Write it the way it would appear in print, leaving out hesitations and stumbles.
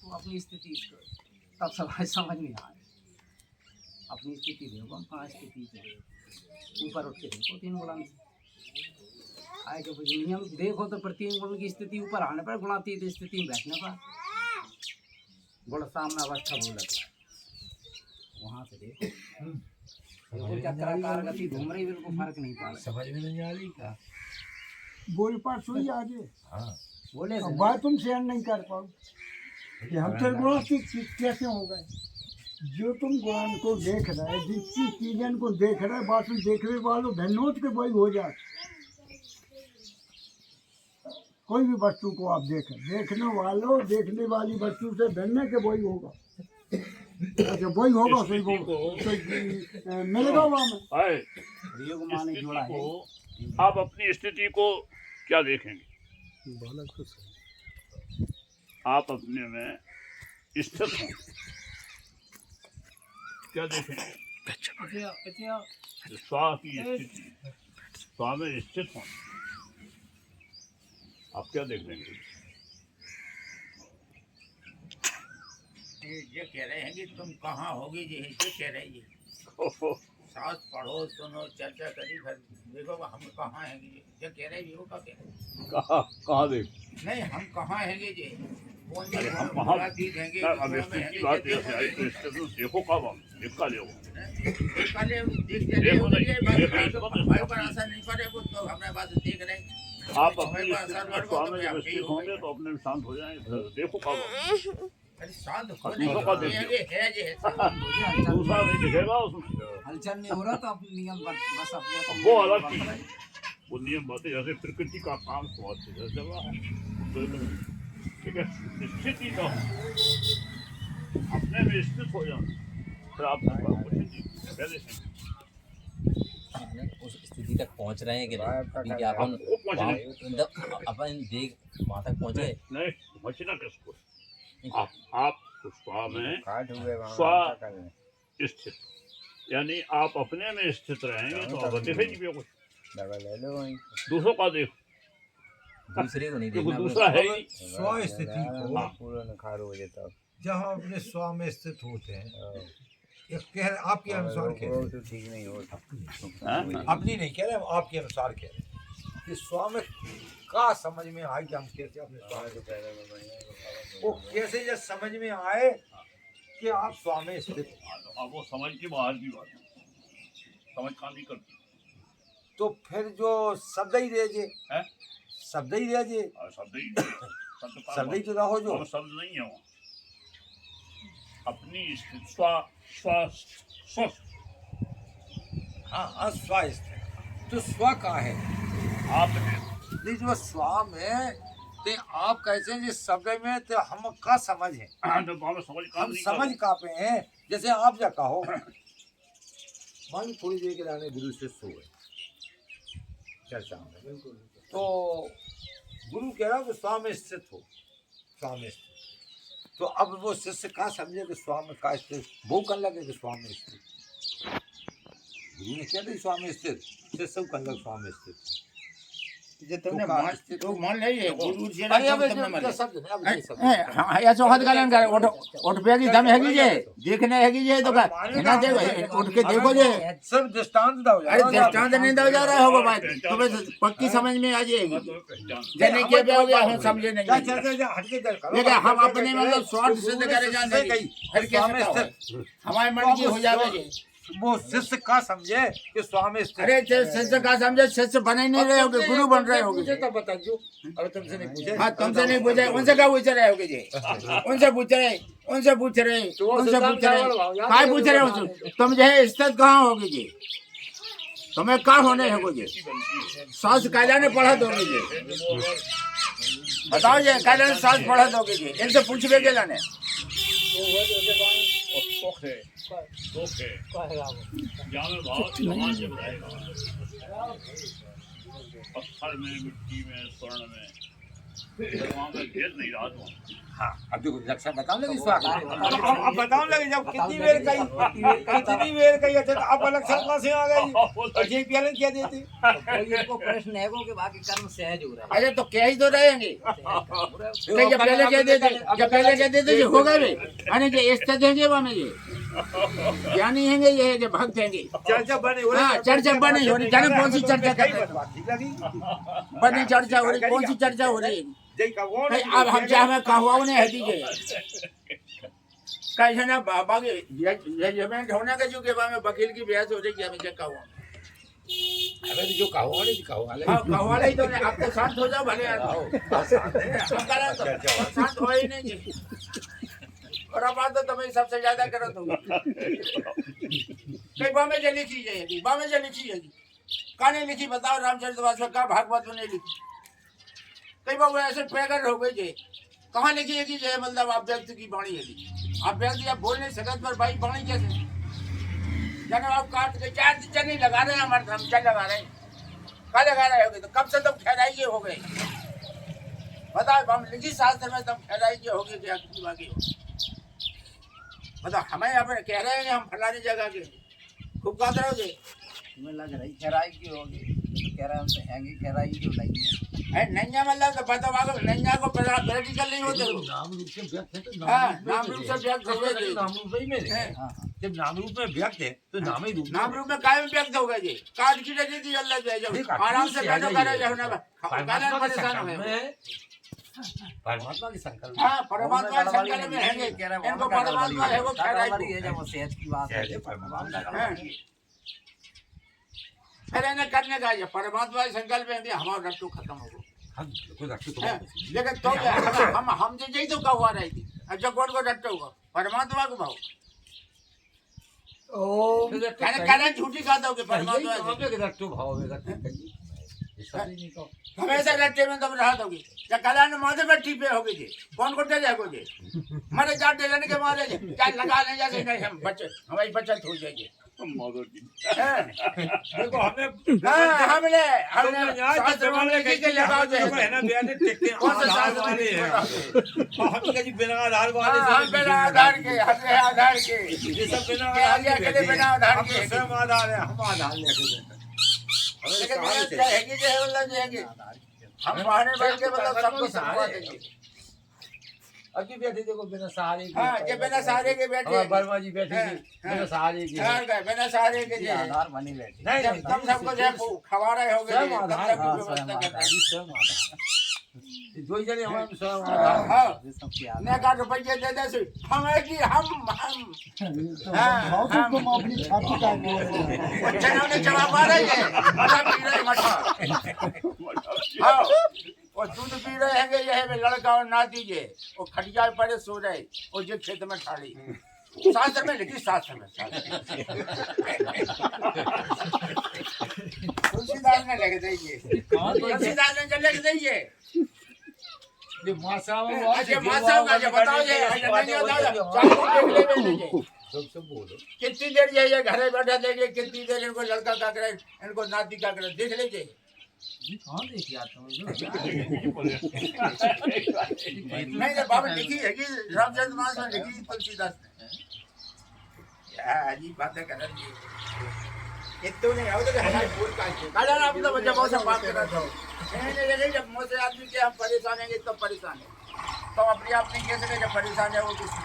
देखो अपनी स्थिति इसको, तब समझ में आए अपनी स्थिति। देखो हम कहाँ स्थिति से ऊपर उठ के देखो 3 गुणन से आए के कुछ नियम देखो तो फिर 3 गुण की स्थिति ऊपर आने पर गुणातीत स्थिति में बैठने पर गुण सामने अवस्था बोलत वहाँ से देखो चक्राकार गति घूम रही, बिल्कुल फर्क नहीं पा रहा। समझ में नहीं आ रही क्या बोल पाठ सुई आगे। हाँ बोले बात तुम शेयर नहीं कर पाओ कि हम तेरे गुणों की कैसे हो गए। जो तुम गुण को देख रहे, जिसकी चीजन को देख रहे, बात तुम देखने वालों धन्योत के वही हो जाए। कोई भी वस्तु को आप देखें, देखने वालों देखने वाली वस्तु से धन्य के वही होगा। अच्छा वही होगा सही मिलेगा वहाँ में। आप अपनी स्थिति को क्या देखेंगे? आप अपने में स्थित हैं, क्या देखेंगे? स्व की स्थिति, स्व में स्थित हों, आप क्या देख लेंगे? ये कह रहे हैं कि तुम कहाँ होगी, ये कह रहे हैं। साथ पढ़ो सुनो चर्चा करी, फिर देखो हम कहाँ हैं। ये कह रहे हैं वो क्या कह रहे हैं? कहाँ देख? नहीं हम कहाँ हैं ये अरे हम वहाँ अब स्थिति बात ऐसे आई तो स्थिति देखो कब हम देखा ले आप अपने स्वामी जब स्थित होंगे तो अपने शांत हो जाएंगे। देखो कब शांत दूसरा नहीं दिखेगा उसमें, हलचल नहीं हो रहा तो अपने नियम बस अपने वो अलग चीज है। वो नियम बातें जैसे प्रकृति का काम बहुत चल रहा है, ठीक है। स्थिति तो अपने में स्थित हो जाना, फिर आप उस स्थिति तक पहुंच रहे हैं कि नहीं? अभी अपन देख वहाँ तक पहुँचे नहीं पहुँचना किसको? आप स्व में स्थित, यानी आप अपने में स्थित रहेंगे तो आप देखे नहीं पे कुछ दूसरों का देख, दूसरे को नहीं देखना। दूसरा है ही स्व स्थिति को जहाँ अपने स्व में स्थित होते हैं, आपके अनुसार कह रहे हैं, ठीक नहीं होता। अपनी नहीं कह रहे, हम आपके अनुसार कह रहे हैं कि स्व में का समझ में आए कि हम कैसे अपने स्व वो कैसे जब समझ में आए कि आप स्व में स्थित। अब वो समझ के बाहर की बात है, समझ काम नहीं करती। तो फिर जो शब्द ही रह जे, शब्द ही रह जे, शब्द ही तो रहो जो शब्द नहीं है वो अपनी स्थिति हाँ स्व स्थित। तो स्व का है आप नहीं जो स्व में ते आप कैसे जिस शब्द में तो हम का समझ है, हम समझ का पे हैं। जैसे आप जा कहो मान थोड़ी देर के लाने गुरु से सो गए चर्चा में, तो गुरु कह रहा है कि स्व में स्थित हो, स्व में स्थित। तो अब वो शिष्य का समझे कि स्व में का स्थित, वो कर लगे कि स्व में स्थित। गुरु ने क्या स्व में स्थित, शिष्य कर लगे स्व में स्थित। तो मान लीजिए गुरु जी ऐसा हाथ गालन कर उठ पे की दम हैगी जे देखने हैगी जे तो का ना देखो उठ के देखो जे सब दृष्टांत दो। अरे दृष्टांत नहीं दो जा रहा होगा बात तुम्हें पक्की समझ में आ जाएगी। जने के पे हो गया हम समझे नहीं, लेकिन हम अपने मतलब स्वार्थ सिद्ध करे जाने फिर कैसे हमारे मन की हो जावे। वो शिष्य का समझे कि स्वामी। अरे शिष्य का समझे, शिष्य बने नहीं रहे होगे, गुरु बन रहे होगे। मुझे तो बता दो, अब तुमसे नहीं पूछे। हाँ तुमसे नहीं पूछे, उनसे क्या पूछ रहे होगे जी? उनसे पूछ रहे, उनसे पूछ रहे, उनसे पूछ रहे, क्या पूछ रहे हो? तुम जो है स्थित कहाँ होगी जी? तुम्हें कहाँ होने होगे जी? सास कायदा ने पढ़ा दोगे जी? बताओ जी कायदा ने सास पढ़ा दोगे जी? इनसे पूछ के क्या लाने? पत्थर में, मिट्टी में, स्वर्ण में, वहाँ में भेद नहीं रहा। हाँ अब देखो लक्षण बताओ लगे स्वागत बताओ, अब बताओ लगे जब कितनी देर कही अच्छा तो अब लक्षण कहाँ से आ गई और ये पहले क्या देते कोई इनको प्रश्न है कि बाकी कर्म सहज हो रहा है। अरे तो क्या ही तो रहेंगे नहीं जब पहले कह देते जो होगा भी अरे जो ऐसा देंगे वो में ये ज्ञानी हैंगे ये है जो भक्त हैंगे चर्चा बने हाँ चर्चा बने हो रही जाने कौन सी चर्चा कर रहे बनी चर्चा हो रही कौन सी चर्चा हो रही है अब हम चाहे कहवाओ ने है दीजिए कैसे ना बाकी जजमेंट होने के जो के में वकील की बहस हो रही है हमें क्या कहवा अबे जो कहवाले हाँ कहवाले ही तो नहीं अब तो शांत हो जाओ भले यार शांत हो ही नहीं और अब बात तो तुम्हें सबसे ज्यादा करो तो कई बामें जो लिखी जाएगी बामें जो लिखी जाएगी कहानी लिखी बताओ रामचरितमानस में कहा भागवत में नहीं लिखी कई बार वो ऐसे पैगर हो गई जे कहाँ लिखी है कि जय मतलब आप व्यक्ति की वाणी है आप व्यक्ति आप बोल नहीं सकते पर भाई वाणी कैसे जाने आप काट के चार दिन नहीं लगा रहे हैं हमारे हम क्या लगा रहे हैं क्या लगा रहे होगे तो कब से तुम ठहराइए हो गए बताओ हम लिखी शास्त्र में तुम ठहराइए हो गए क्या की बाकी हो मतलब हमें यहाँ पर कह रहे हैं हम फलानी जगह के खूब गाते रहोगे तुम्हें लग रही खराई की होगी तो कह रहा है हमसे हैंगी खराई की उठाई नैया मतलब तो बताओ नैया को प्रैक्टिकल नहीं होते हो नाम रूप से व्यक्त है तो हाँ नाम रूप से व्यक्त हो गए नाम रूप ही में है हाँ हाँ जब नाम रूप में व्यक्त है तो नाम ही रूप नाम रूप में कायम व्यक्त होगा जी काट की लगी थी अल्लाह जो है जो आराम से बैठो करो जो ना कारण परेशान हो गए परमात्मा के संकल्प हाँ परमात्मा के संकल्प में है इनको परमात्मा है वो खैराई वाली है जब वो सेहत की बात है है परमात्मा हाँ। फिर इन्हें करने का ये परमात्मा के संकल्प में भी हमारा रट्टू खत्म हो गया हम कोई रखते तो हाँ, लेकिन तो क्या हम जो यही तो कहुआ रही थी अच्छा कौन को रट्टू होगा परमात्मा को भाव ओ कहने झूठी खाता होगे परमात्मा से। रट्टू भाव में रट्टू कहिए ये सब नहीं तो हमेशा रट्टे में तुम रहा दोगे क्या कल्याण माथे पर टीपे होगे जी कौन को डे जाओगे जी मरे जा डेलने के मारे जी क्या लगा ले जाके नहीं हम बचत हमारी बचत हो जाएगी माधव जी देखो हमने हमने शास्त्र में लिखी के लगाओ जो है ना बयान टेकते कौन सा आधार शास्त्र में वाले लिखी हैं बताओ? हम कहीं बिना आधार वाले हम बिना आधार के हमें आधार के ये सब बिना के आगे के लिए बिना आधार हम के स्वयं आधार है हम आधार लेके लेकिन ये रहेगी जो है मतलब जाएंगे हम बाहर बैठ के मतलब सबको समझा देंगे अभी बैठे देखो बिना सहारे के हाँ ये बिना सहारे के बैठे हमारे वर्मा जी बैठे थे बिना सहारे के हार गए बिना सहारे के जी आधार बनी बैठी नहीं जब तुम सबको जो खवा रहे होगे स्वयं तब आधार सबकी हाँ, व्यवस्था स्वयं करना है। स्वयं आधार दो जने हमारे स्वयं आधार हाँ ये सबकी आधार ने का रुपये दे दे से हम है कि हम भाव तो तुम अपनी छाती का बोल रहे हो। बच्चे ने जवाब आ रहे हैं मठा पी रहे मठा हाँ और दूध पी रहे हैं ये है लड़का और नाती जे वो खटिया पड़े सो रहे और जो खेत में ठाड़ी शास्त्र में लिखी शास्त्र में तुलसीदास ने लिख दीजिए तुलसीदास ने लिख दीजिए ये मासा अच्छा मासा का जो बताओ ये नहीं बताओ चाकू देख ले लीजिए सब बोलो कितनी देर ये घरे बैठा देखिए कितनी देर इनको लड़का का करे इनको नाती का करे देख लीजिए कहाँ देखी आता हूँ नहीं तो बाबा लिखी है कि रामचरितमानस में लिखी तुलसीदास ने क्या अजीब बातें कर रही है इतने नहीं आओ तो हमारे फूल का काला आप तो जब बहुत बात कर रहा था नहीं जब मुझसे आदमी के हम परेशान हैं तो परेशान है तो अपने आप नहीं कह सके जब परेशान है वो किसी